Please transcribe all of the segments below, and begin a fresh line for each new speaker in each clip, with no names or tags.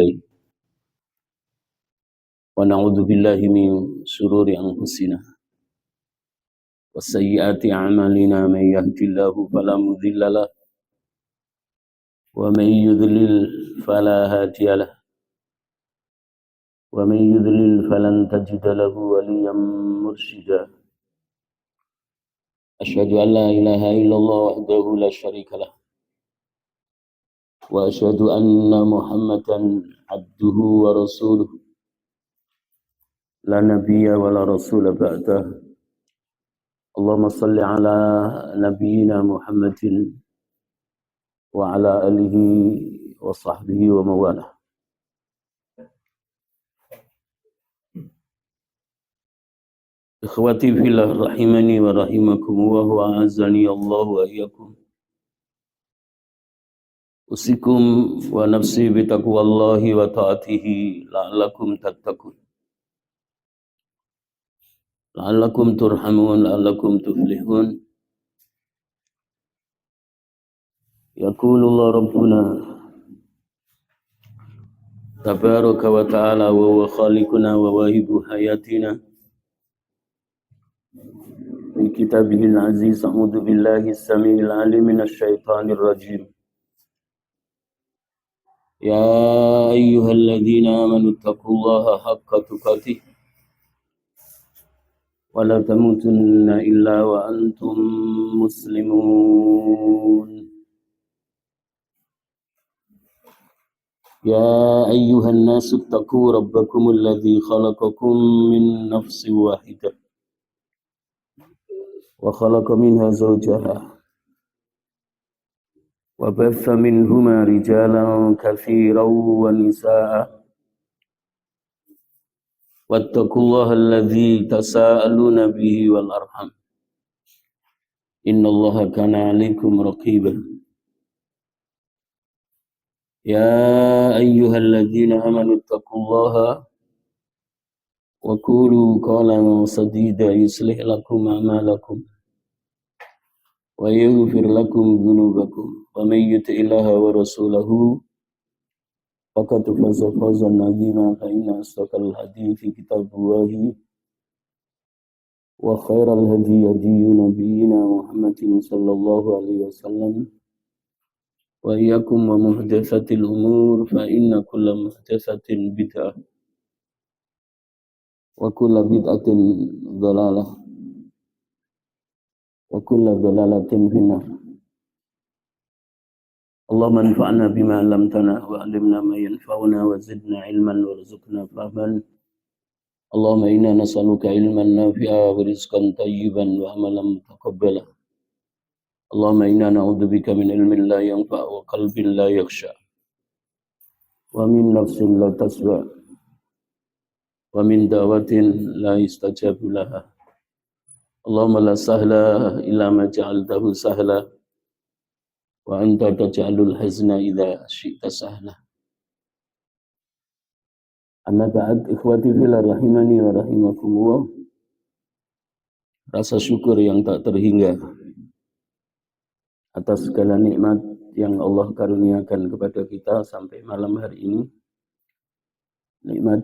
إليه ونعوذ بالله من شرور أنفسنا وسيئات أعمالنا من يهد الله فلا مضل له ومن يضلل فلا هادي له ومن يضلل فلن تجد له وليا مرشدا أشهد أن لا إله إلا الله وحده لا شريك له وأشهد أن محمدا عبده ورسوله لا نبي ولا رسول بعده اللهم صل على نبينا محمد وعلى آله وصحبه ومن والاه. Ikhwati fillah rahimani wa rahimakumullah wa azani Allah wa iyyakum. Usikum wa nafsi bi taqwallahi wa ta'atihi la'allakum tattaqun. La'allakum turhamun, la'allakum tuflihun. Yaqulullah Rabbuna tabaraka wa ta'ala wa huwa khaliquna wa wahibu hayatina. Fi kitabihil aziz a'udzu billahi as-sami'il 'alim minasy syaithanir rajim. Ya ayyuhalladzina amanu taqullaha haqqa tuqatih wa la tamutunna illa wa antum muslimun. Ya ayyuhan nasu taqu rabbakumul ladzi khalaqakum min nafsin wahidah wa khalaqa minha zawjaha wa batha minhuma rijalan katsiran wa nisaa'a wattaqullaha alladzi tasaaluna bihi wal arham innallaha kana 'alaikum raqiban. Ya ayyuhalladzina amanu taqullaha wa qulu qawlan sadida yuslih lakum a'malakum wa yaghfir lakum dhunubakum wa may yuti'illaha wa rasulahu faqad faza fawzan 'azima fa inna asdaqal hadithi kitabullahi wa khairal hadi hadi nabiyyina Muhammadin sallallahu alaihi wasallam wa iyyakum wa muhdatsatil umur fa inna kulla muhdatsatin bid'ah wa kulla bid'atin dhalalah wa kulla dhalalatin finnar. Allahumma anfa'na bima 'allamtana wa 'allimna ma yanfa'una wa zidna 'ilman warzuqna fahman. Allahumma inna nas'aluka 'ilman nafi'a wa rizqan thayyiban wa amalan mutaqabbala. Allahumma inna na'udzubika min 'ilmin la yanfa' wa qalbin la yakhsha wa min nafsin la taswa wa min da'watin la yustajabu laha. Allahumma la sahla illa ma ja'altahu sahla wa anta taj'alul hazna idza syi'ta sahla. Amma ba'd, ikhwati fillah rahimani wa rahimakumullah. Rasa syukur yang tak terhingga atas segala nikmat yang Allah karuniakan kepada kita sampai malam hari ini. Nikmat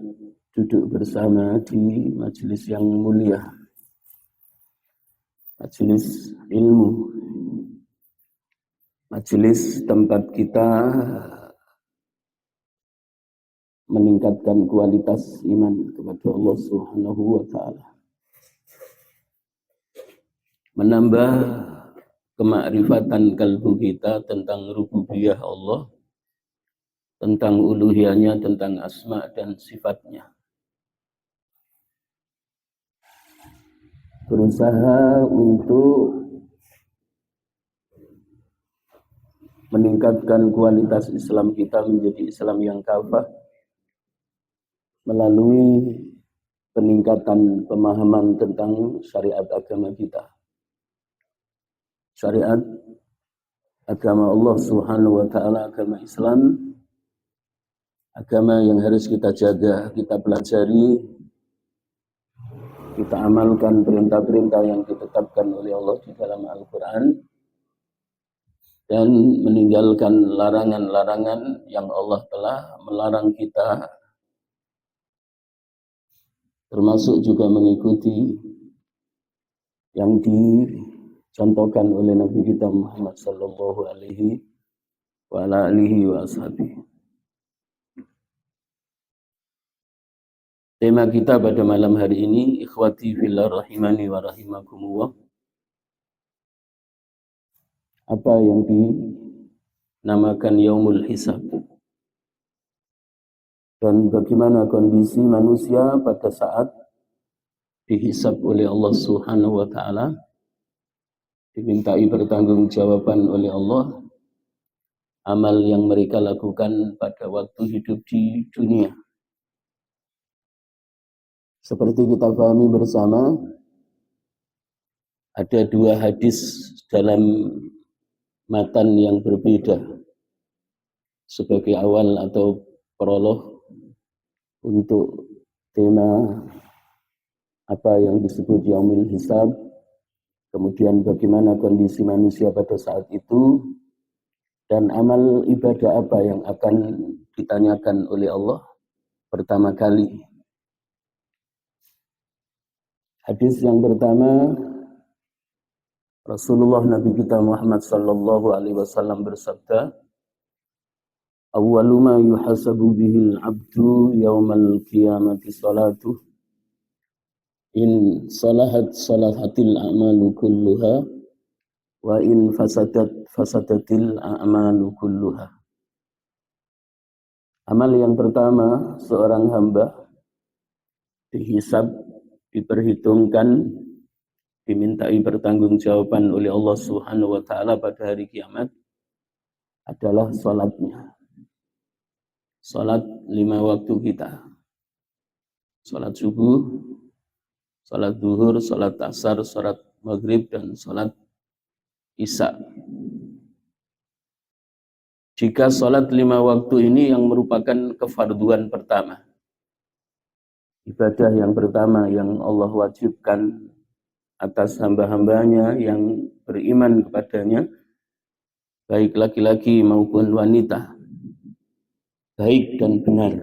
duduk bersama di majelis yang mulia, majelis ilmu, majelis tempat kita meningkatkan kualitas iman kepada Allah Subhanahu wa taala. Menambah kemakrifatan kalbu kita tentang rububiyah Allah, tentang uluhiyahnya, tentang asma dan sifatnya. Berusaha untuk meningkatkan kualitas Islam kita menjadi Islam yang kafah melalui peningkatan pemahaman tentang syariat agama kita. Syariat agama Allah Subhanahu wa taala, agama Islam, agama yang harus kita jaga, kita pelajari, kita amalkan perintah-perintah yang ditetapkan oleh Allah di dalam Al-Quran, dan meninggalkan larangan-larangan yang Allah telah melarang kita, termasuk juga mengikuti yang dicontohkan oleh Nabi kita Muhammad sallallahu alaihi wa ala alihi wa ashabihi. Tema kita pada malam hari ini, ikhwati fillah rahimani wa rahimakumullah, apa yang dinamakan yaumul hisab, dan bagaimana kondisi manusia pada saat dihisab oleh Allah Subhanahu wa taala, dimintai pertanggungjawaban oleh Allah amal yang mereka lakukan pada waktu hidup di dunia. Seperti kita pahami bersama, ada dua hadis dalam matan yang berbeda sebagai awal atau prolog untuk tema apa yang disebut yaumil hisab, kemudian bagaimana kondisi manusia pada saat itu, dan amal ibadah apa yang akan ditanyakan oleh Allah pertama kali. Hadis yang pertama, Rasulullah Nabi kita Muhammad sallallahu alaihi wasallam bersabda, "Awwalu ma yuhasabu bihil 'abdu yaumal qiyamati salatuh. In salahat salahatil a'malu kulluha wa in fasadatil a'malu kulluha." Amal yang pertama seorang hamba dihisab, diperhitungkan, dimintai pertanggungjawaban oleh Allah Subhanahu wa taala pada hari kiamat adalah salatnya. Salat 5 waktu kita. Salat subuh, salat zuhur, salat asar, salat maghrib, dan salat isya. Jika salat 5 waktu ini yang merupakan kefarduan pertama, ibadah yang pertama yang Allah wajibkan atas hamba-hambanya yang beriman kepadanya, baik laki-laki maupun wanita, baik dan benar.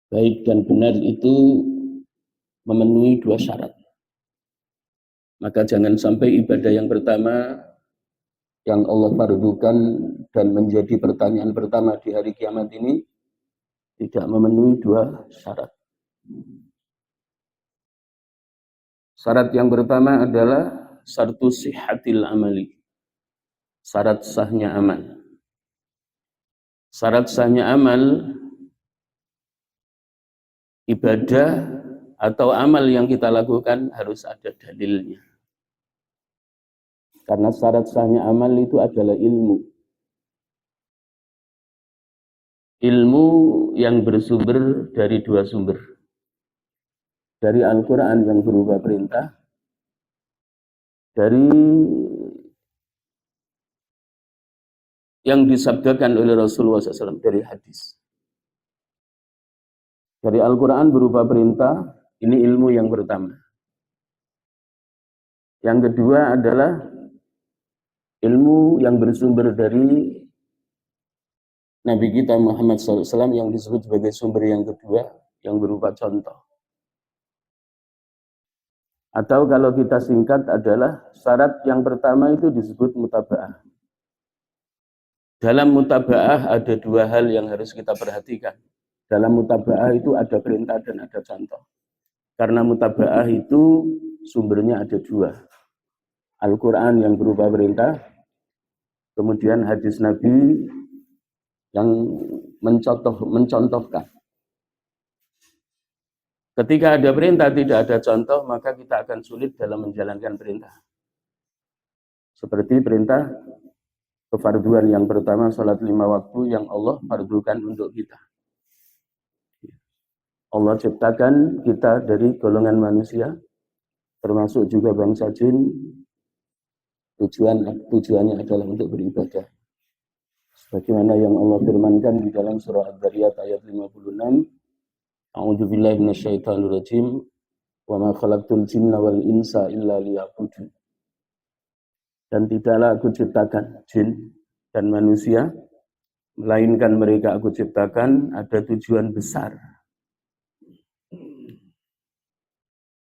Baik dan benar itu memenuhi 2 syarat. Maka jangan sampai ibadah yang pertama yang Allah fardukan dan menjadi pertanyaan pertama di hari kiamat ini tidak memenuhi 2 syarat. Syarat yang pertama adalah syartu sihhatil amali, syarat sahnya amal. Syarat sahnya amal, ibadah atau amal yang kita lakukan harus ada dalilnya. Karena syarat sahnya amal itu adalah ilmu. Ilmu yang bersumber dari 2 sumber. Dari Al-Quran yang berupa perintah, dari yang disabdakan oleh Rasulullah SAW, dari hadis. Dari Al-Quran berupa perintah, ini ilmu yang pertama. Yang kedua adalah ilmu yang bersumber dari Nabi kita Muhammad SAW yang disebut sebagai sumber yang kedua, yang berupa contoh. Atau kalau kita singkat adalah syarat yang pertama itu disebut mutaba'ah. Dalam mutaba'ah ada 2 hal yang harus kita perhatikan. Dalam mutaba'ah itu ada perintah dan ada contoh. Karena mutaba'ah itu sumbernya ada 2. Al-Quran yang berupa perintah, kemudian hadis Nabi yang mencontohkan. Ketika ada perintah tidak ada contoh, maka kita akan sulit dalam menjalankan perintah. Seperti perintah kefarduan yang pertama, salat 5 waktu yang Allah fardukan untuk kita. Allah ciptakan kita dari golongan manusia, termasuk juga bangsa jin. Tujuannya adalah untuk beribadah. Sebagaimana yang Allah firmankan di dalam surah Ad-Dariyat ayat 56, A'udzubillahi minasyaitonirrajim, wa ma khalaqtul jinna wal insa illa liya'budun. Dan tidaklah aku ciptakan jin dan manusia, melainkan mereka aku ciptakan ada tujuan besar.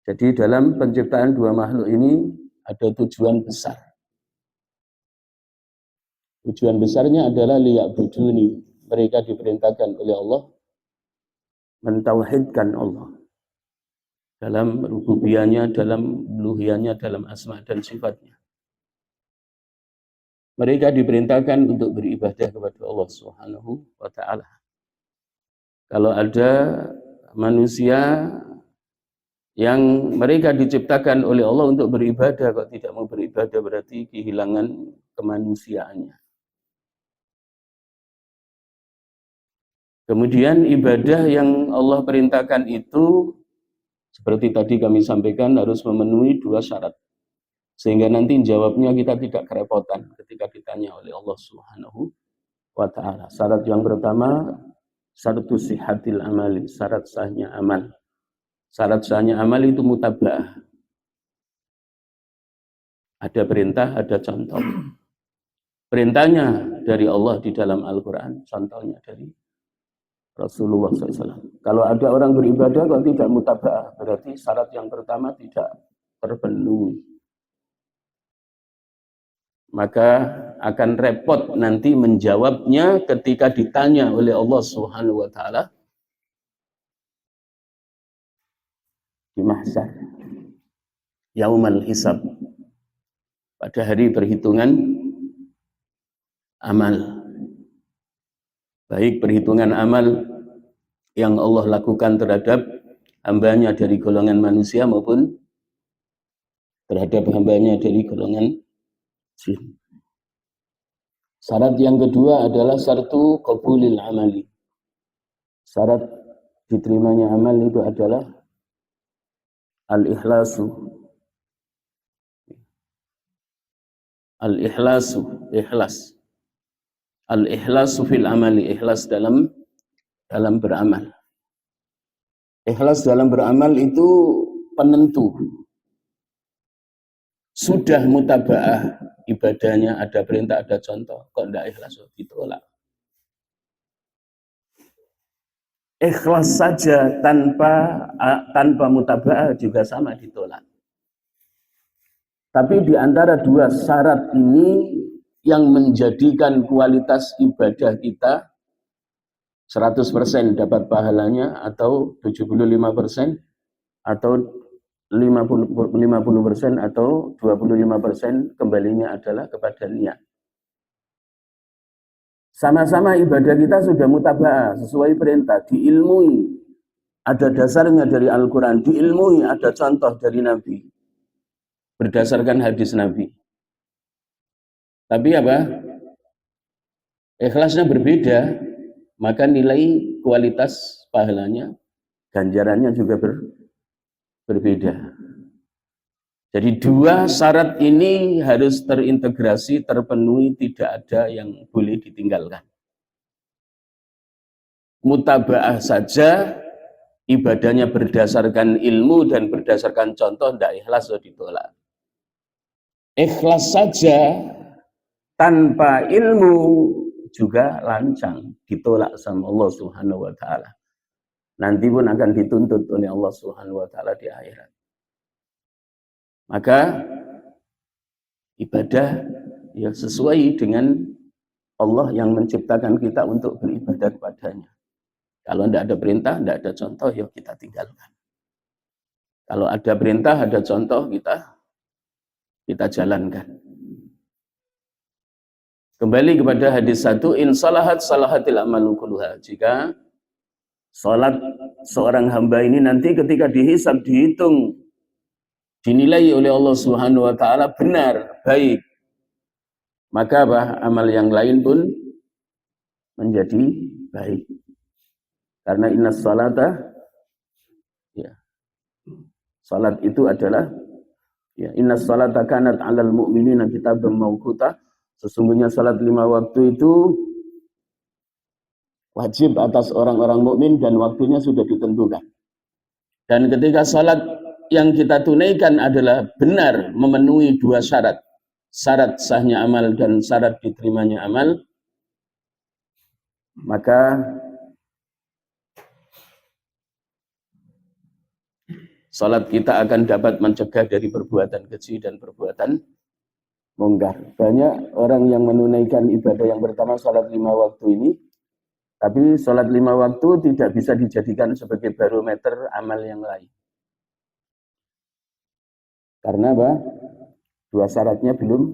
Jadi dalam penciptaan dua makhluk ini ada tujuan besar. Tujuan besarnya adalah liya'buduni. Mereka diperintahkan oleh Allah mentauhidkan Allah dalam rububiyahnya, dalam uluhiyahnya, dalam asma dan sifatnya. Mereka diperintahkan untuk beribadah kepada Allah Subhanahu wa ta'ala. Kalau ada manusia yang mereka diciptakan oleh Allah untuk beribadah, kok tidak mau beribadah berarti kehilangan kemanusiaannya. Kemudian ibadah yang Allah perintahkan itu seperti tadi kami sampaikan harus memenuhi dua syarat. Sehingga nanti jawabnya kita tidak kerepotan ketika ditanya oleh Allah Subhanahu wa ta'ala. Syarat yang pertama, syaratu sihhatil amali, syarat sahnya amal. Syarat sahnya amal itu mutaba'ah. Ada perintah, ada contoh. Perintahnya dari Allah di dalam Al-Quran, contohnya dari Rasulullah SAW. Kalau ada orang beribadah kok tidak mutaba'ah, berarti syarat yang pertama tidak terpenuhi. Maka akan repot nanti menjawabnya ketika ditanya oleh Allah Subhanahu wa ta'ala di mahsyar, yaumal hisab, pada hari perhitungan amal. Baik perhitungan amal yang Allah lakukan terhadap hambanya dari golongan manusia maupun terhadap hambanya dari golongan jin. Syarat yang kedua adalah syaratu qabulil amali. Syarat diterimanya amal itu adalah al-ikhlasu. Al-ikhlasu, ikhlas. Al-ikhlasu fil amali, ikhlas dalam beramal. Ikhlas dalam beramal itu penentu. Sudah mutaba'ah ibadahnya, ada perintah, ada contoh, kok tidak ikhlas, ditolak. Ikhlas saja tanpa mutaba'ah juga sama, ditolak. Tapi di antara dua syarat ini yang menjadikan kualitas ibadah kita 100% dapat pahalanya, atau 75%, atau 50% atau 25% kembalinya adalah kepada niat. Sama-sama ibadah kita sudah mutaba'ah sesuai perintah, diilmui, ada dasarnya dari Al-Quran, diilmui, ada contoh dari Nabi, berdasarkan hadis Nabi. Tapi apa? Ikhlasnya berbeda, maka nilai kualitas pahalanya, ganjarannya juga berbeda. Jadi dua syarat ini harus terintegrasi, terpenuhi, tidak ada yang boleh ditinggalkan. Mutaba'ah saja, ibadahnya berdasarkan ilmu dan berdasarkan contoh, tidak ikhlas, ditolak. Ikhlas saja tanpa ilmu juga lancang, ditolak sama Allah Subhanahu wa ta'ala. Nanti pun akan dituntut oleh Allah Subhanahu wa ta'ala di akhirat. Maka ibadah ya sesuai dengan Allah yang menciptakan kita untuk beribadah kepadanya. Kalau tidak ada perintah, tidak ada contoh, ya kita tinggalkan. Kalau ada perintah, ada contoh, kita jalankan. Kembali kepada hadis 1, in salahat salahatil amalu kulluha. Jika salat seorang hamba ini nanti ketika dihisab, dihitung, dinilai oleh Allah Subhanahu wa ta'ala benar, baik, maka amal yang lain pun menjadi baik. Karena innas salata, ya, salat itu adalah, ya, innas salata kanat 'alal mu'minina kitaban mawquta. Sesungguhnya salat 5 waktu itu wajib atas orang-orang mukmin dan waktunya sudah ditentukan. Dan ketika salat yang kita tunaikan adalah benar, memenuhi dua syarat, syarat sahnya amal dan syarat diterimanya amal, maka salat kita akan dapat mencegah dari perbuatan keji dan perbuatan mungkar. Banyak orang yang menunaikan ibadah yang pertama salat 5 waktu ini, tapi salat 5 waktu tidak bisa dijadikan sebagai barometer amal yang lain. Karena apa? Dua syaratnya belum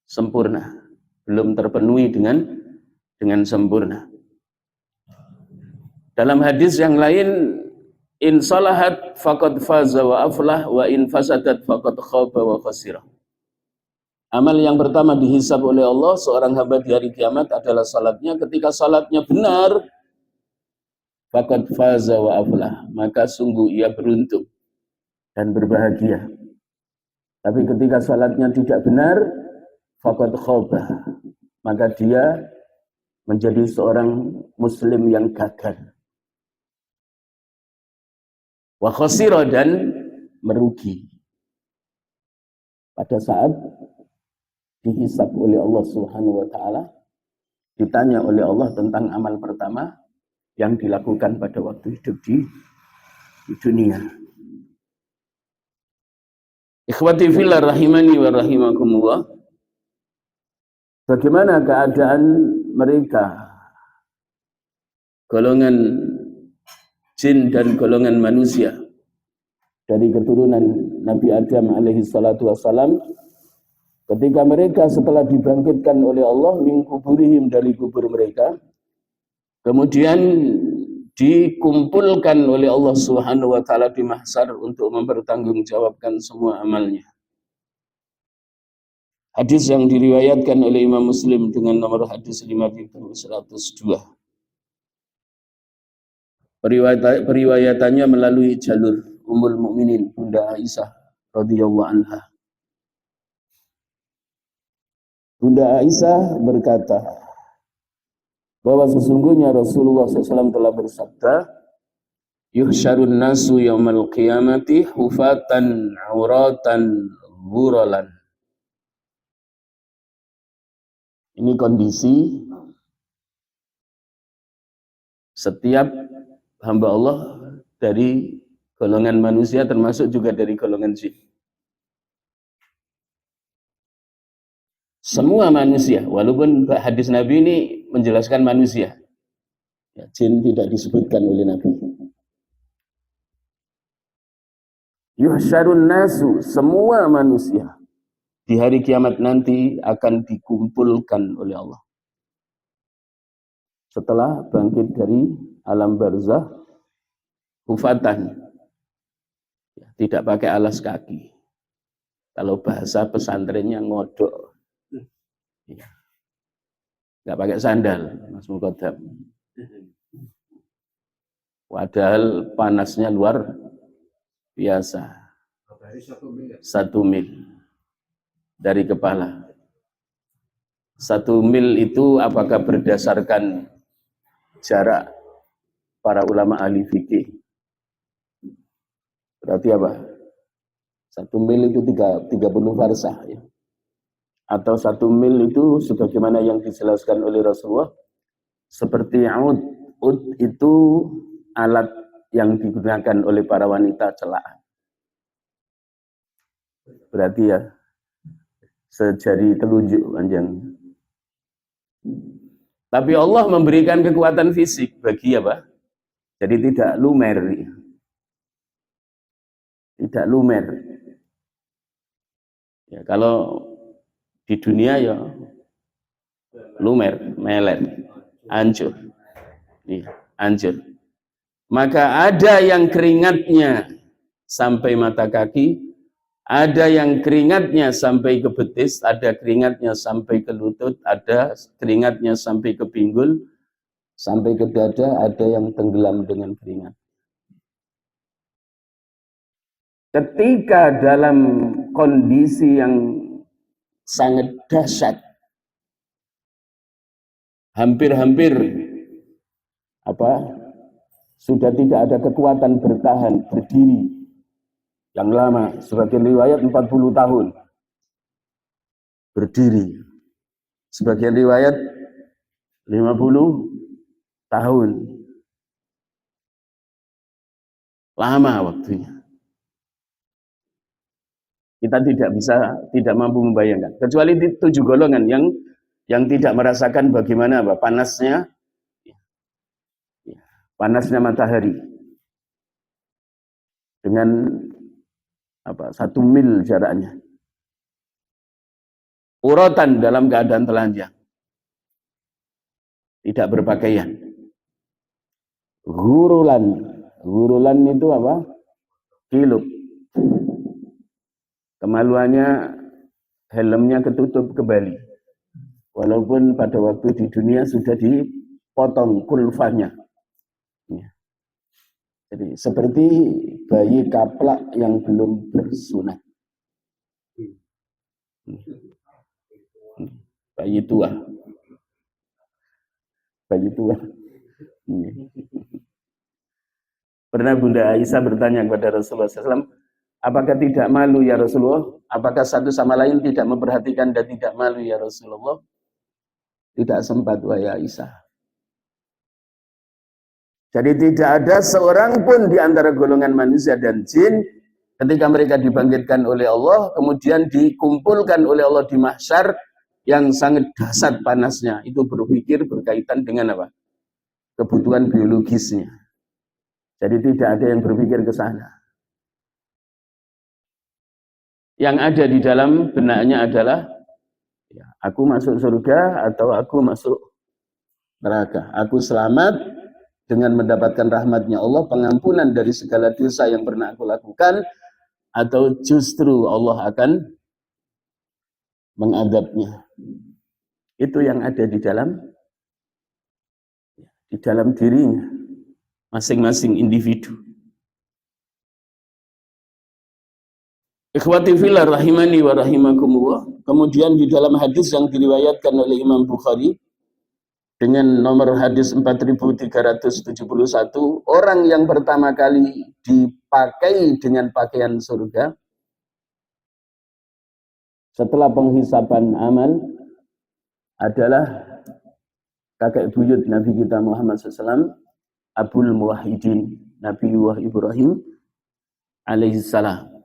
sempurna, belum terpenuhi dengan sempurna. Dalam hadis yang lain, in salahat faqad faza wa aflah wa in fasadat faqad khaba wa khasira. Amal yang pertama dihisab oleh Allah seorang hamba di hari kiamat adalah salatnya. Ketika salatnya benar, faqad faza wa aflah, maka sungguh ia beruntung dan berbahagia. Tapi ketika salatnya tidak benar, faqad khaba, maka dia menjadi seorang muslim yang gagal. Wa khasira, dan merugi. Pada saat dihisab oleh Allah Subhanahu wa taala, ditanya oleh Allah tentang amal pertama yang dilakukan pada waktu hidup di dunia. Ikhwati fillah rahimani wa rahimakumullah. Bagaimana keadaan mereka, golongan jin dan golongan manusia dari keturunan Nabi Adam alaihi salatu wassalam, ketika mereka setelah dibangkitkan oleh Allah min kuburihim, dari kubur mereka, kemudian dikumpulkan oleh Allah Subhanahu wa taala di mahsyar untuk mempertanggungjawabkan semua amalnya. Hadis yang diriwayatkan oleh Imam Muslim dengan nomor hadis 5102. Periwayatannya melalui jalur Ummul Mukminin Bunda Aisyah radhiyallahu anha. Bunda Aisyah berkata bahwa sesungguhnya Rasulullah SAW telah bersabda, yuhsyarun nasu yaumal qiyamati hufatan auratan ghuralan. Ini kondisi setiap hamba Allah dari golongan manusia, termasuk juga dari golongan jin. Semua manusia, walaupun hadis Nabi ini menjelaskan manusia, ya, jin tidak disebutkan oleh Nabi. Yuhsyarun nasu, semua manusia di hari kiamat nanti akan dikumpulkan oleh Allah. Setelah bangkit dari alam barzah, hufatan, ya, tidak pakai alas kaki. Kalau bahasa pesantrennya ngodok, ya, nggak pakai sandal, Mas Muqaddam. Padahal panasnya luar biasa. 1 mil dari kepala. 1 mil itu apakah berdasarkan jarak para ulama ahli fikih? Berarti apa? 1 mil itu 30 farsah, ya. Atau 1 mil itu sebagaimana yang dijelaskan oleh Rasulullah, seperti ud. Ud itu alat yang digunakan oleh para wanita celaan. Berarti ya sejari telunjuk panjang. Tapi Allah memberikan kekuatan fisik bagi apa? Jadi tidak lumer. Tidak lumer. Ya, kalau di dunia ya lumer, melet, hancur. Iya, hancur. Maka ada yang keringatnya sampai mata kaki, ada yang keringatnya sampai ke betis, ada keringatnya sampai ke lutut, ada keringatnya sampai ke pinggul, sampai ke dada, ada yang tenggelam dengan keringat. Ketika dalam kondisi yang sangat dahsyat, hampir-hampir sudah tidak ada kekuatan bertahan, berdiri yang lama, sebagian riwayat 40 tahun. berdiri. Sebagian riwayat 50 tahun. Lama waktunya. Kita tidak mampu membayangkan. Kecuali 7 golongan yang tidak merasakan bagaimana panasnya matahari dengan 1 mil jaraknya. Uratan dalam keadaan telanjang. Tidak berpakaian. Gurulan itu apa? Kilup. Kemaluannya helmnya ketutup kembali. Walaupun pada waktu di dunia sudah dipotong kulfanya. Ya. Jadi seperti bayi kaplak yang belum bersunat. Bayi tua. Pernah Bunda Aisyah bertanya kepada Rasulullah SAW, apakah tidak malu ya Rasulullah? Apakah satu sama lain tidak memperhatikan dan tidak malu ya Rasulullah? Tidak sempat, wahai Aisyah. Jadi tidak ada seorang pun di antara golongan manusia dan jin ketika mereka dibangkitkan oleh Allah, kemudian dikumpulkan oleh Allah di mahsyar yang sangat dahsyat panasnya, itu berpikir berkaitan dengan apa? Kebutuhan biologisnya. Jadi tidak ada yang berpikir ke sana. Yang ada di dalam benaknya adalah ya, aku masuk surga atau aku masuk neraka. Aku selamat dengan mendapatkan rahmatnya Allah, pengampunan dari segala dosa yang pernah aku lakukan, atau justru Allah akan mengadabnya. Itu yang ada di dalam dirinya masing-masing individu. Ikhwati fillah rahimani wa rahimakumullah. Kemudian di dalam hadis yang diriwayatkan oleh Imam Bukhari dengan nomor hadis 4371, orang yang pertama kali dipakai dengan pakaian surga setelah penghisaban amal adalah kakek buyut Nabi kita Muhammad SAW, Abul Muwahhidin, Nabi Ibrahim alaihissalam.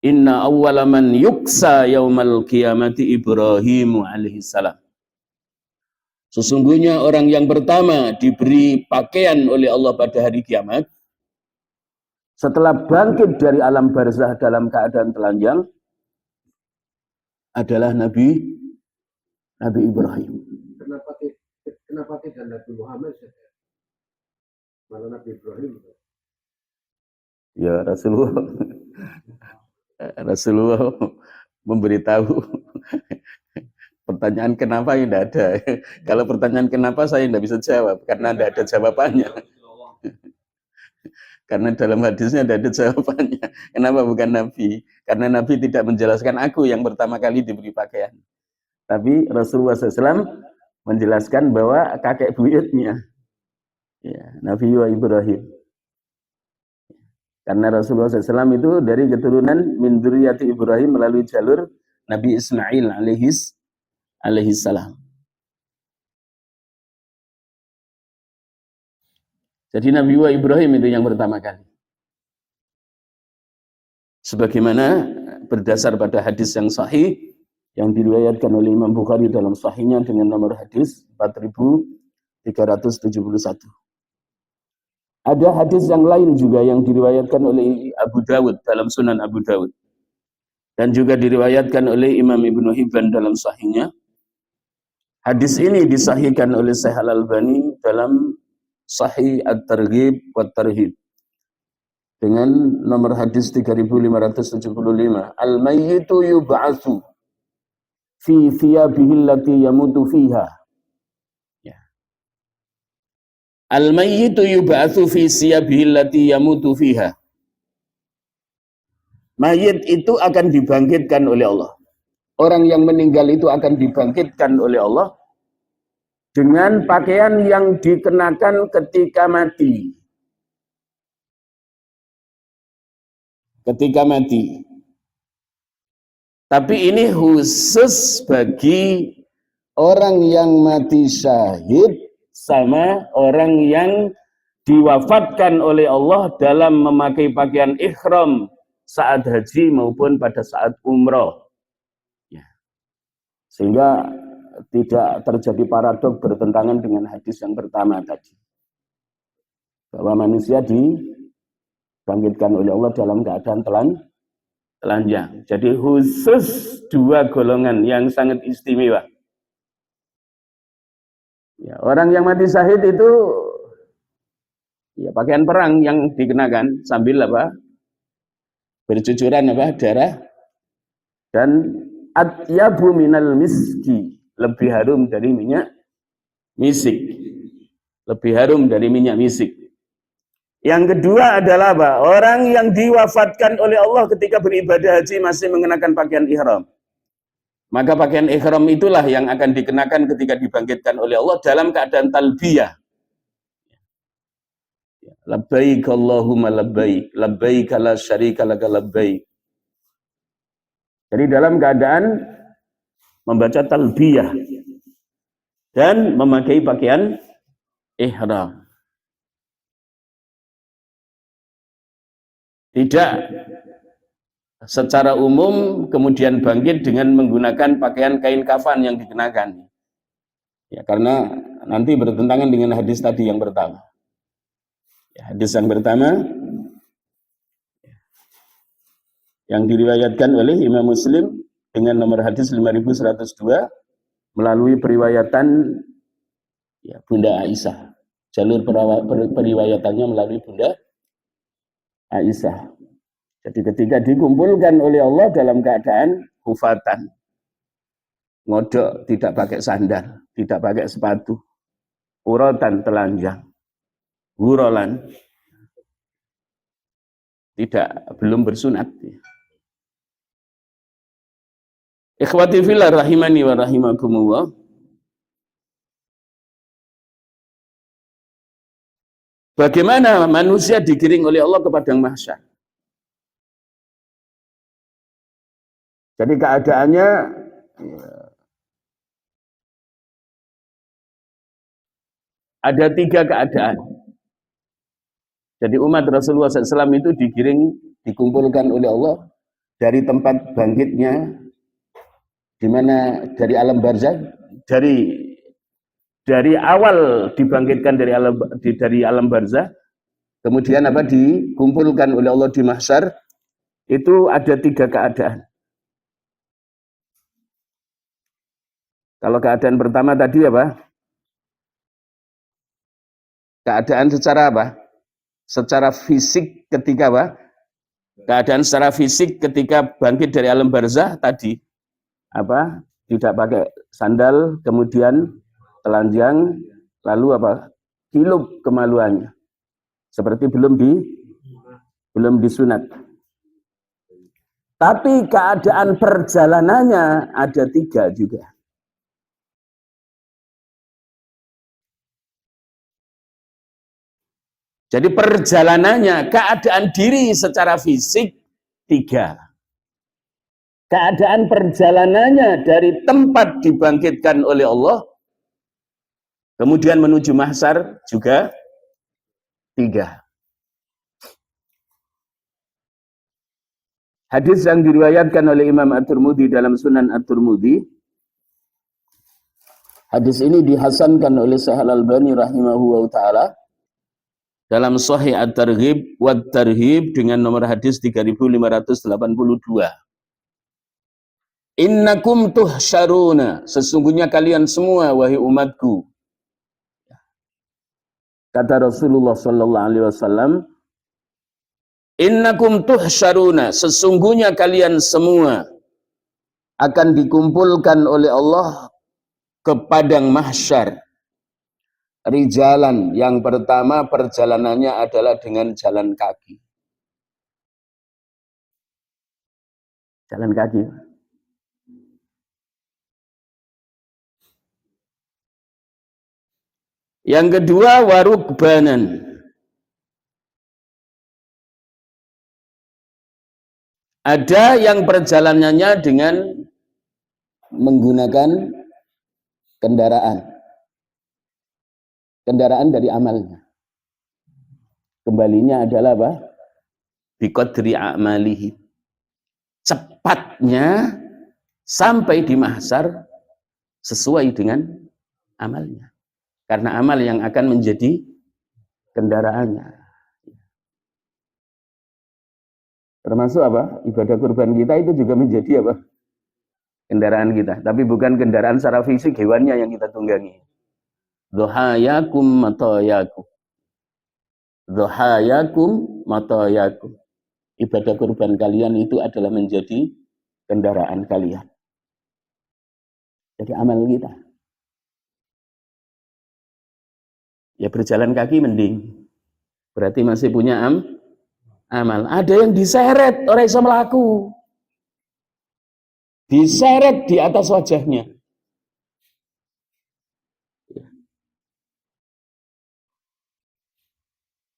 Inna awwala man yuksa yaumal qiyamati Ibrahim alaihissalam. Sesungguhnya orang yang pertama diberi pakaian oleh Allah pada hari kiamat setelah bangkit dari alam barzah dalam keadaan telanjang adalah Nabi Ibrahim.
Kenapa tidak Nabi Muhammad saja? Malah Nabi Ibrahim.
Ya Rasulullah memberitahu pertanyaan kenapa yang tidak ada. Kalau pertanyaan kenapa saya tidak bisa jawab karena tidak ada jawabannya. Karena dalam hadisnya tidak ada jawabannya. Kenapa bukan Nabi? Karena Nabi tidak menjelaskan aku yang pertama kali diberi pakaian. Tapi Rasulullah SAW menjelaskan bahwa kakek buyutnya, ya, Nabi Ibrahim. Karena Rasulullah SAW itu dari keturunan min dzurriyyati Ibrahim melalui jalur Nabi Ismail alaihissalam. Jadi Nabi Ibrahim itu yang pertama kali. Sebagaimana berdasar pada hadis yang sahih yang diriwayatkan oleh Imam Bukhari dalam sahihnya dengan nomor hadis 4371. Ada hadis yang lain juga yang diriwayatkan oleh Abu Dawud dalam Sunan Abu Dawud. Dan juga diriwayatkan oleh Imam Ibnu Hibban dalam sahihnya. Hadis ini disahihkan oleh Syekh Al-Albani dalam Sahih At-Targhib wa Tarhib dengan nomor hadis 3575. Al-mayyitu yub'atsu fi thiyabihi allati yamutu fiha. Ya. Al-mayyitu yub'atsu fi thiyabihi allati yamutu fiha. Mayit itu akan dibangkitkan oleh Allah. Orang yang meninggal itu akan dibangkitkan oleh Allah dengan pakaian yang dikenakan ketika mati. Ketika mati. Tapi ini khusus bagi orang yang mati syahid sama orang yang diwafatkan oleh Allah dalam memakai pakaian ihram saat haji maupun pada saat umroh. Ya. Sehingga tidak terjadi paradok bertentangan dengan hadis yang pertama tadi. Bahwa manusia dibangkitkan oleh Allah dalam keadaan telanjang. Jadi khusus dua golongan yang sangat istimewa. Ya, orang yang mati syahid itu ya pakaian perang yang dikenakan sambil apa? Bercucuran apa? Darah dan atyabu minal miski, lebih harum dari minyak misik. Lebih harum dari minyak misik. Yang kedua adalah apa? Orang yang diwafatkan oleh Allah ketika beribadah haji masih mengenakan pakaian ihram. Maka pakaian ihram itulah yang akan dikenakan ketika dibangkitkan oleh Allah dalam keadaan talbiyah. Labbaik Allahumma labbaik, labbaik la syarika laka labbaik. Jadi dalam keadaan membaca talbiyah dan memakai pakaian ihram. Tidak secara umum kemudian bangkit dengan menggunakan pakaian kain kafan yang dikenakan. Ya, karena nanti bertentangan dengan hadis tadi yang pertama. Ya, hadis yang pertama yang diriwayatkan oleh Imam Muslim dengan nomor hadis 5102 melalui periwayatan ya, Bunda Aisyah. Jalur periwayatannya melalui Bunda Aisyah. Jadi ketika dikumpulkan oleh Allah dalam keadaan hufatan, ngodok, tidak pakai sandal, tidak pakai sepatu, uratan telanjang, gurolan, belum bersunat. Ikhwati fillah rahimani wa rahimakumullah. Bagaimana manusia digiring oleh Allah ke padang mahsyar? Jadi keadaannya ada tiga keadaan. Jadi umat Rasulullah SAW itu dikumpulkan oleh Allah dari tempat bangkitnya, di mana dari alam barzakh, dari awal dibangkitkan dari alam barzakh, kemudian apa dikumpulkan oleh Allah di mahsyar, itu ada tiga keadaan. Kalau keadaan pertama tadi apa? Keadaan secara apa? Secara fisik ketika apa? Keadaan secara fisik ketika bangkit dari alam barzakh tadi apa? Tidak pakai sandal, kemudian telanjang, lalu apa? Kilup kemaluannya. Seperti belum disunat. Tapi keadaan perjalanannya ada tiga juga. Jadi perjalanannya, keadaan diri secara fisik tiga. Keadaan perjalanannya dari tempat dibangkitkan oleh Allah, kemudian menuju mahsyar juga tiga. Hadis yang diriwayatkan oleh Imam At-Tirmidzi dalam Sunan At-Tirmidzi. Hadis ini dihasankan oleh Syekh Al-Albani rahimahullah taala dalam Sahih At-Targhib wa Tarhib dengan nomor hadis 3582. Innakum tuhsyaruna, sesungguhnya kalian semua wahai umatku. Kata Rasulullah sallallahu alaihi wasallam, innakum tuhsyaruna, sesungguhnya kalian semua akan dikumpulkan oleh Allah ke padang mahsyar. Rijalan, yang pertama perjalanannya adalah dengan jalan kaki. Jalan kaki. Yang kedua warukbanan. Ada yang perjalanannya dengan menggunakan kendaraan dari amalnya. Kembalinya adalah apa? Biqadri a'malihi. Cepatnya sampai di mahsyar sesuai dengan amalnya. Karena amal yang akan menjadi kendaraannya. Termasuk apa? Ibadah kurban kita itu juga menjadi apa? Kendaraan kita. Tapi bukan kendaraan secara fisik, hewannya yang kita tunggangi. Dhuhayakum matayakum. Dhuhayakum matayakum. Ibadah kurban kalian itu adalah menjadi kendaraan kalian. Jadi amal kita. Ya berjalan kaki mending. Berarti masih punya amal. Ada yang diseret, orang bisa melaku. Diseret di atas wajahnya.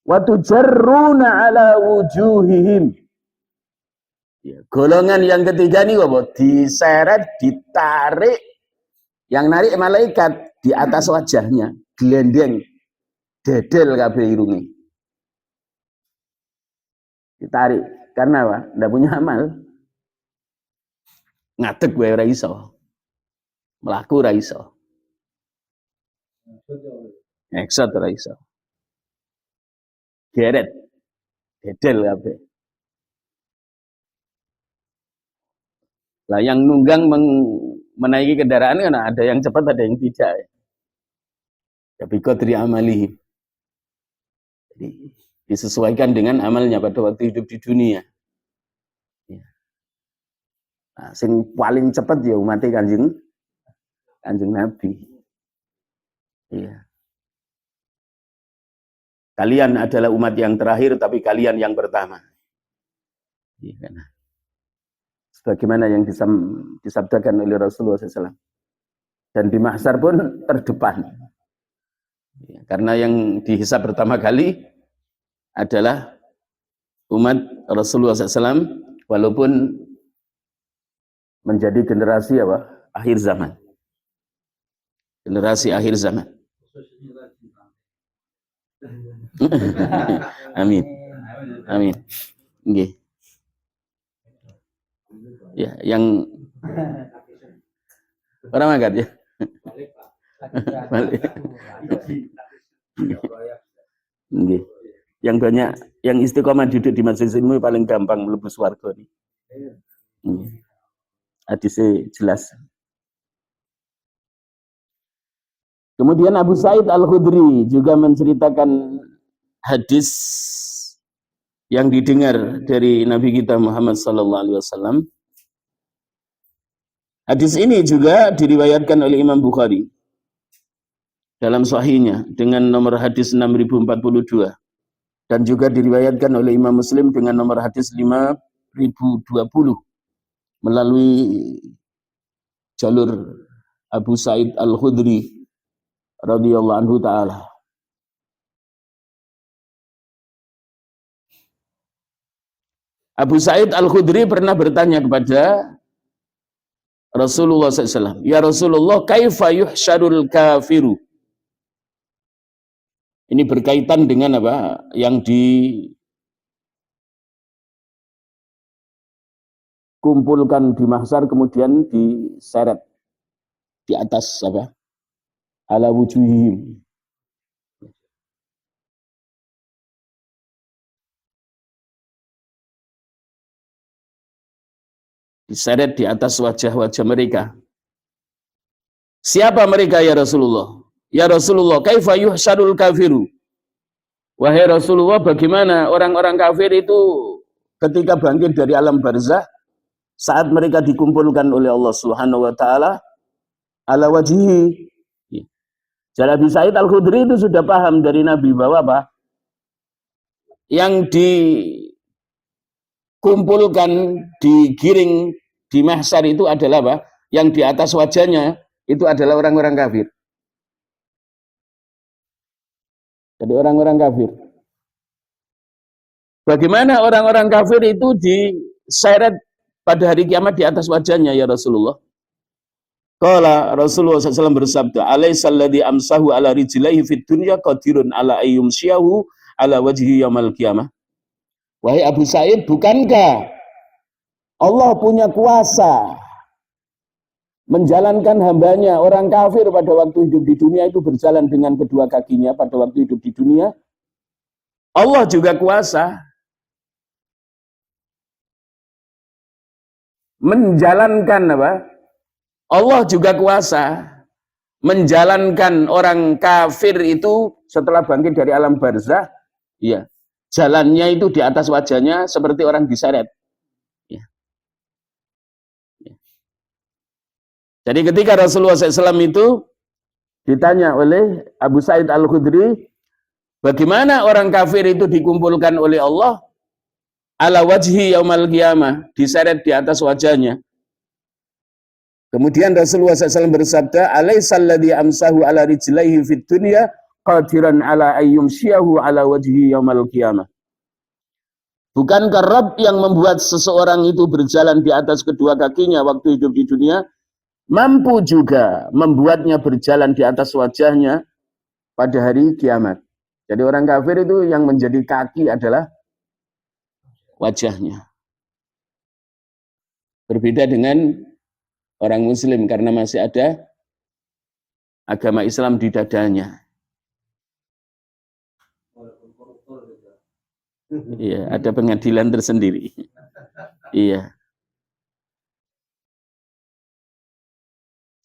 Wa tujarruna ala wujuhihim. Ya, golongan yang ketiga ini apa? Diseret, ditarik. Yang narik malaikat di atas wajahnya. Gelendeng. Dedel kabeh irunge. Ditarik. Karena apa? Tidak punya amal. Ngadeg wae ora iso. Mlaku ora iso. Eksot ora iso. Geret. Dedel kabeh. Lah yang nunggang menaiki kendaraan kan ada yang cepat, ada yang tidak. Ya biqadri amalihi. Jadi disesuaikan dengan amalnya pada waktu hidup di dunia. Ya. Nah, sing paling cepat ya umat Kanjeng Nabi. Iya. Kalian adalah umat yang terakhir, tapi kalian yang pertama. Iya, kan? Sebagaimana yang disabdakan oleh Rasulullah SAW. Dan di mahsyar pun terdepan. Ya, karena yang dihisab pertama kali adalah umat Rasulullah SAW, walaupun menjadi generasi apa? Akhir zaman. Generasi akhir zaman. Amin. Amin. Nggih. Ya, yang orang angkat ya. Balik. Nggih. Yang banyak, yang istiqomah duduk di majelis ilmu paling gampang mlebu swarga nih. Hadisnya jelas. Kemudian Abu Sa'id Al-Khudri juga menceritakan hadis yang didengar dari Nabi kita Muhammad SAW. Hadis ini juga diriwayatkan oleh Imam Bukhari dalam sahihnya dengan nomor hadis 6042 dan juga diriwayatkan oleh Imam Muslim dengan nomor hadis 5020 melalui jalur Abu Sa'id Al-Khudri radhiyallahu anhu ta'ala. Abu Sa'id Al-Khudri pernah bertanya kepada Rasulullah SAW, ya Rasulullah, kaifa yuhsyarul kafiru? Ini berkaitan dengan apa? Yang dikumpulkan di mahsyar kemudian diseret di atas apa? Ala wujuhihim. Diseret di atas wajah-wajah mereka. Siapa mereka ya Rasulullah? Ya Rasulullah, kaifa yuhsyarul kafiru? Wahai Rasulullah, bagaimana orang-orang kafir itu ketika bangkit dari alam barzah saat mereka dikumpulkan oleh Allah Subhanahu wa taala ala wajhihi. Jadi Abu Sa'id Al-Khudri itu sudah paham dari Nabi bahwa apa? Yang dikumpulkan, digiring di mahsyar itu adalah apa? Yang di atas wajahnya itu adalah orang-orang kafir. Jadi orang-orang kafir. Bagaimana orang-orang kafir itu diseret pada hari kiamat di atas wajahnya ya Rasulullah? Qala Rasulullah SAW bersabda, alaihissalladzi amsahu ala rijlaihi fid dunya qadirun ala ayyumsyahu ala wajhi yaumil qiyamah. Wahai Abu Sa'id, bukankah Allah punya kuasa menjalankan hambanya orang kafir pada waktu hidup di dunia itu berjalan dengan kedua kakinya pada waktu hidup di dunia? Allah juga kuasa menjalankan apa? Allah juga kuasa menjalankan orang kafir itu setelah bangkit dari alam barzah, ya, jalannya itu di atas wajahnya seperti orang diseret. Ya. Ya. Jadi ketika Rasulullah SAW itu ditanya oleh Abu Sa'id Al-Khudri, bagaimana orang kafir itu dikumpulkan oleh Allah ala wajhi yaumal qiyamah, diseret di atas wajahnya. Kemudian Rasulullah SAW bersabda, alaihissalladzi amsahu ala rijlaihi fid dunya qadiran ala ayyumsyahu ala wajhi yaumal qiyamah. Bukankah Rabb yang membuat seseorang itu berjalan di atas kedua kakinya waktu hidup di dunia, mampu juga membuatnya berjalan di atas wajahnya pada hari kiamat. Jadi orang kafir itu yang menjadi kaki adalah wajahnya. Berbeda dengan orang muslim karena masih ada agama Islam di dadanya. Iya, ada pengadilan tersendiri. Iya.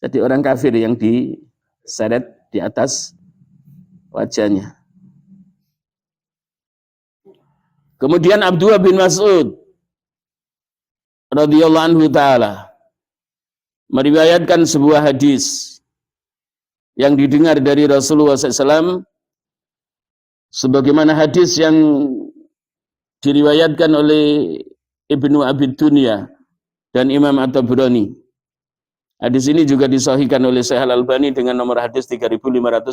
Jadi orang kafir yang diseret di atas wajahnya. Kemudian Abdullah bin Mas'ud radhiyallahu anhu ta'ala meriwayatkan sebuah hadis yang didengar dari Rasulullah SAW, sebagaimana hadis yang diriwayatkan oleh Ibnu Abi Dunya dan Imam At-Tabrani. Hadis ini juga disahihkan oleh Syekh Al-Albani dengan nomor hadis 3591.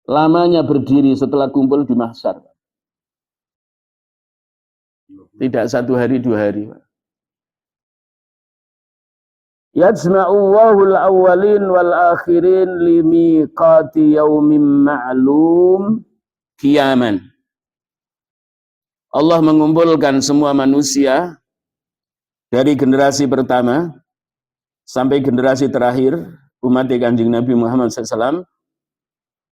Lamanya berdiri setelah kumpul di mahsyar. Tidak 1 hari 2 hari. Yajma'ullahul awwalin wal akhirin limiqati yaumin ma'lum qiyaman. Allah mengumpulkan semua manusia dari generasi pertama sampai generasi terakhir umat Kanjeng Nabi Muhammad SAW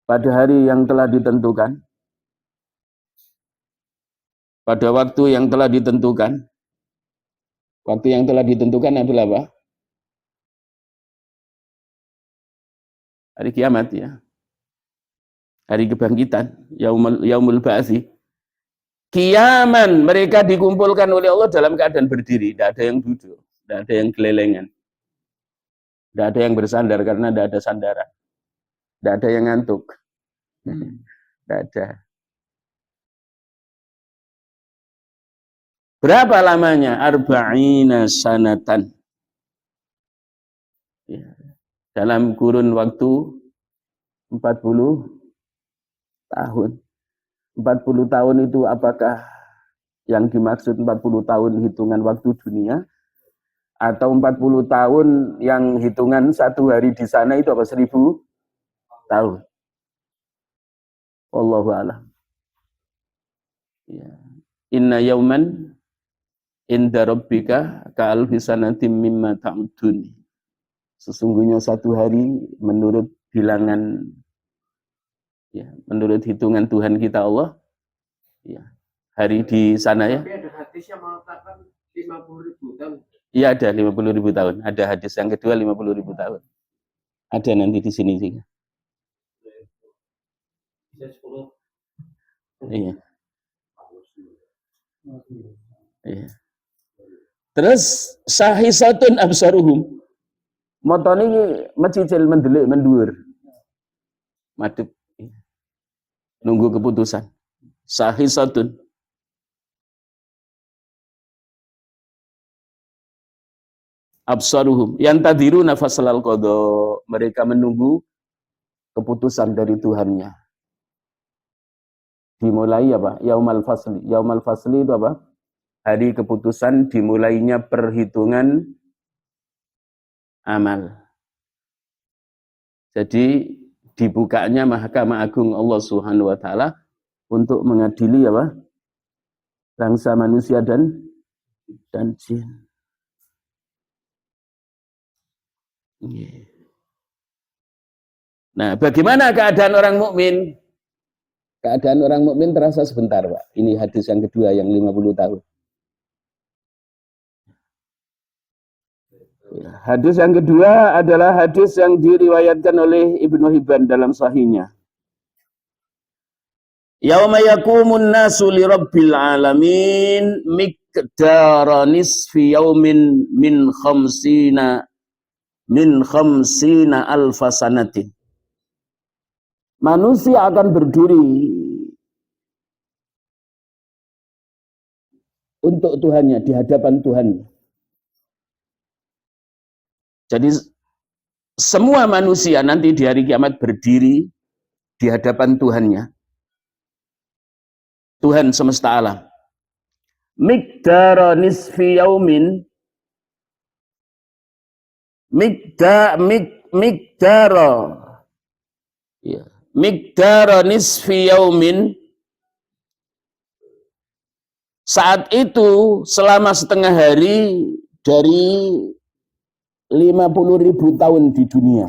pada hari yang telah ditentukan. Pada waktu yang telah ditentukan. Waktu yang telah ditentukan adalah apa? Hari kiamat ya. Hari kebangkitan, yaumul ba'tsi. Kiaman, mereka dikumpulkan oleh Allah dalam keadaan berdiri, tidak ada yang duduk, tidak ada yang gelelengan. Tidak ada yang bersandar karena tidak ada sandaran. Tidak ada yang ngantuk. Tidak ada. Berapa lamanya? Arba'ina sanatan. Ya. Dalam kurun waktu 40 tahun. 40 tahun itu apakah yang dimaksud 40 tahun hitungan waktu dunia? Atau 40 tahun yang hitungan 1 hari di sana itu apa? 1000 tahun. Wallahu a'lam. Ya. Inna yauman inda rabbika ka'alfi sanatim mimma ta'udun. Sesungguhnya 1 hari menurut bilangan, ya, menurut hitungan Tuhan kita Allah, ya, hari di sana ya.
Tapi ada hadis yang mengatakan 50.000 tahun.
Iya ada 50.000 tahun. Ada hadis yang kedua 50.000 tahun. Ada nanti di sini juga. Iya. Iya. Terus sahisatun absaruhum. Motone iki mecicil mendelik mendur. Madhep. Nunggu keputusan. Sahisatun. Absaruhum. Yang tadiru nafas al qadha. Mereka menunggu keputusan dari Tuhannya. dimulai apa? Yaumal fasli. Yaumal fasli itu apa? Hari keputusan, dimulainya perhitungan amal. Jadi dibukanya Mahkamah Agung Allah Subhanahu wa taala untuk mengadili apa? Bangsa manusia dan jin. Nah, bagaimana keadaan orang mukmin? Keadaan orang mukmin terasa sebentar, Pak. Ini hadis yang kedua yang 50 tahun. Hadis yang kedua adalah hadis yang diriwayatkan oleh Ibnu Hibban dalam sahihnya. Yauma yaqumun nasu li rabbil alamin miqdara nisfi yaumin min khamsina alfasanatin. Manusia akan berdiri untuk Tuhannya, di hadapan Tuhan. Jadi semua manusia nanti di hari kiamat berdiri di hadapan Tuhannya. Tuhan semesta alam. Miqdara nisfi yaumin Miqdara nisfi yaumin. Saat itu selama setengah hari dari 50.000 tahun di dunia.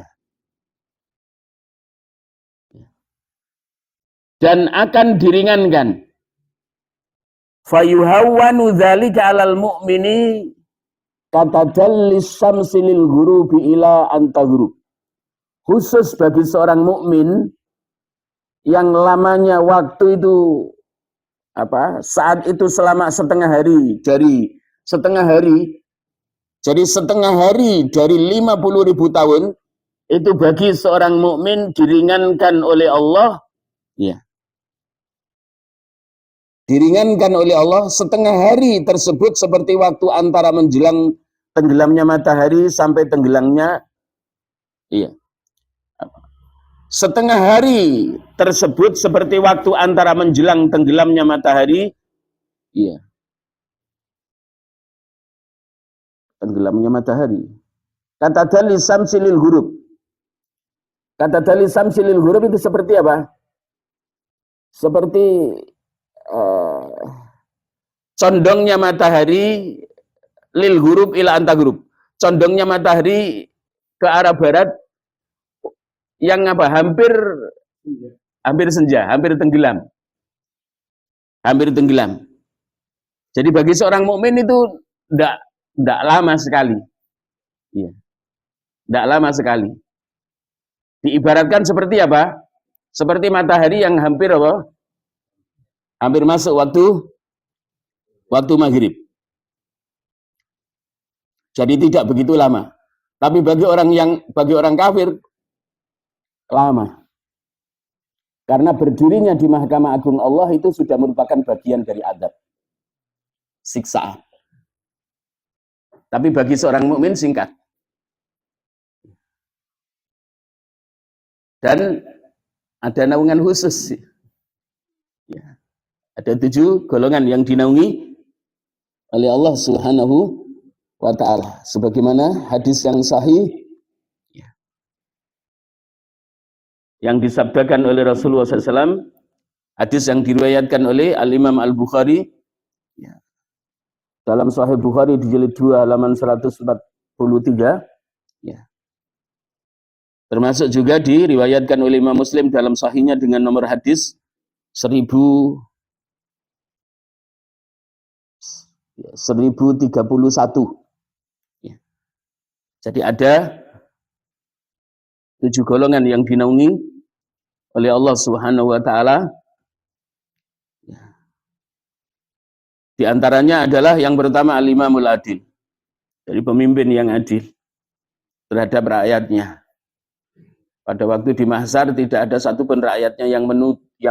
Dan akan diringankan. Fayuhawwanu dzalika 'alal mu'mini katadallis syamsi lil ghurubi ila antaghrub. Khusus bagi seorang mukmin yang lamanya waktu itu saat itu selama setengah hari dari setengah hari dari 50.000 tahun itu bagi seorang mukmin diringankan oleh Allah, ya. Diringankan oleh Allah setengah hari tersebut seperti waktu antara menjelang tenggelamnya matahari sampai tenggelamnya, iya. Setengah hari tersebut seperti waktu antara menjelang tenggelamnya matahari, iya. Tenggelamnya matahari. Kata dalil samsilil huruf. Kata dalil samsilil huruf itu seperti apa? Seperti condongnya matahari lil huruf ila antaghrub. Condongnya matahari ke arah barat yang hampir senja, hampir tenggelam. Hampir tenggelam. Jadi bagi seorang mukmin itu tidak lama sekali. Iya. Tidak lama sekali. Diibaratkan seperti apa? Seperti matahari yang hampir hampir masuk waktu maghrib. Jadi tidak begitu lama. Tapi bagi orang kafir lama. Karena berdirinya di Mahkamah Agung Allah itu sudah merupakan bagian dari azab, siksaan. Tapi bagi seorang mukmin singkat. Dan ada naungan khusus. Ya. Ada 7 golongan yang dinaungi oleh Allah Subhanahu wa ta'ala. Sebagaimana hadis yang sahih yang disabdakan oleh Rasulullah SAW, hadis yang diriwayatkan oleh Al-Imam Al-Bukhari, ya. Dalam Sahih Bukhari di jilid 2 halaman 143, ya. Termasuk juga diriwayatkan oleh Imam Muslim dalam sahihnya dengan nomor hadis 1031. Ya. Jadi ada 7 golongan yang dinaungi oleh Allah Subhanahu wa ta'ala. Di antaranya adalah yang pertama al-imamul adil. Jadi pemimpin yang adil terhadap rakyatnya. Pada waktu di mahsyar tidak ada satupun rakyatnya yang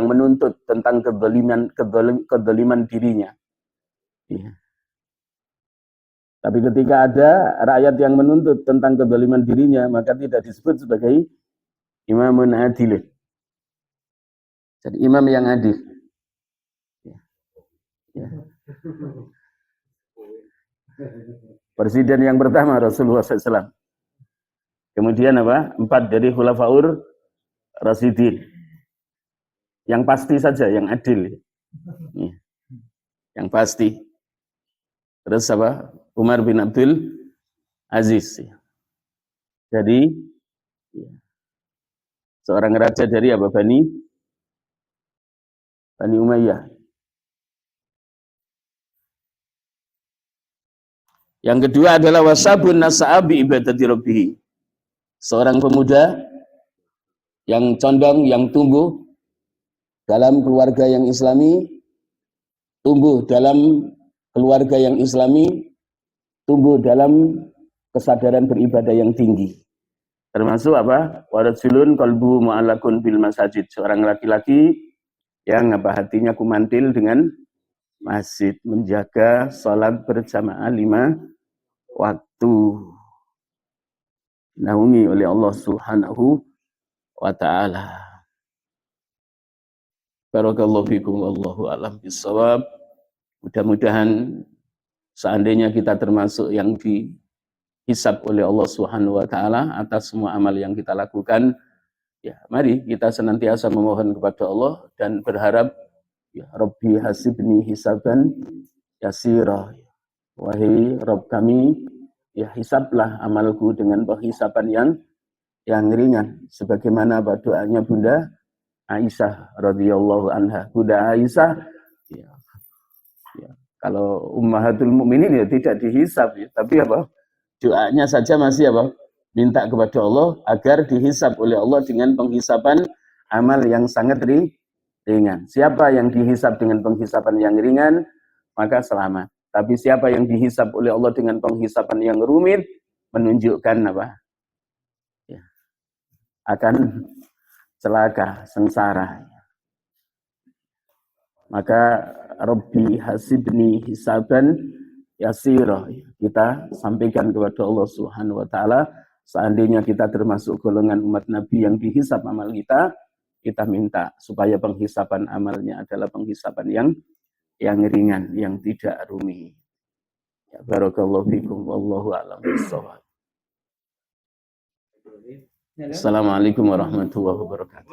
menuntut tentang kezaliman dirinya. Ya. Tapi ketika ada rakyat yang menuntut tentang kezaliman dirinya, maka tidak disebut sebagai imamun adil. Jadi imam yang adil. Ya. Presiden yang pertama Rasulullah SAW. Kemudian apa? 4 dari Khulafaur Rasyidin. Yang pasti saja, yang adil. Ya. Yang pasti. Terus apa? Umar bin Abdul Aziz. Jadi ya, seorang raja dari apa? Bani Umayyah. Yang kedua adalah wasabun nasa'abi ibadati rabbih. Seorang pemuda yang condong, yang tumbuh dalam keluarga yang islami, tumbuh dalam keluarga yang islami, tumbuh dalam kesadaran beribadah yang tinggi. Termasuk apa? Warajulun qalbu mu'allakun bil masajid. Seorang laki-laki yang apa hatinya kumantil dengan masjid, menjaga salat berjamaah 5 waktu. Naungi oleh Allah Subhanahu wa taala. Barakallahu fikum wallahu a'lam bissawab. Mudah-mudahan seandainya kita termasuk yang dihisab oleh Allah Subhanahu wa taala atas semua amal yang kita lakukan, ya mari kita senantiasa memohon kepada Allah dan berharap ya Rabbi hasibni hisaban yasira. Wahai Rabb kami, ya hisablah amalku dengan penghisaban yang ringan, sebagaimana doanya Bunda Aisyah radhiyallahu anha. Bunda Aisyah ya, kalau ummahatul mukminin ya tidak dihisab ya, tapi apa? Doanya saja masih apa? Minta kepada Allah agar dihisab oleh Allah dengan penghisaban amal yang sangat ringan. Siapa yang dihisab dengan penghisaban yang ringan, maka selamat. Tapi siapa yang dihisab oleh Allah dengan penghisaban yang rumit, menunjukkan apa? Ya, akan celaka, sengsara. Maka Rabbi hasibni hisaban yasira. Kita sampaikan kepada Allah Subhanahu wa taala, seandainya kita termasuk golongan umat Nabi yang dihisab amal kita minta supaya penghisaban amalnya adalah penghisaban yang ringan, yang tidak rumit. Ya, barakallahu fikum wallahu a'lam bissawab. Assalamualaikum warahmatullahi wabarakatuh.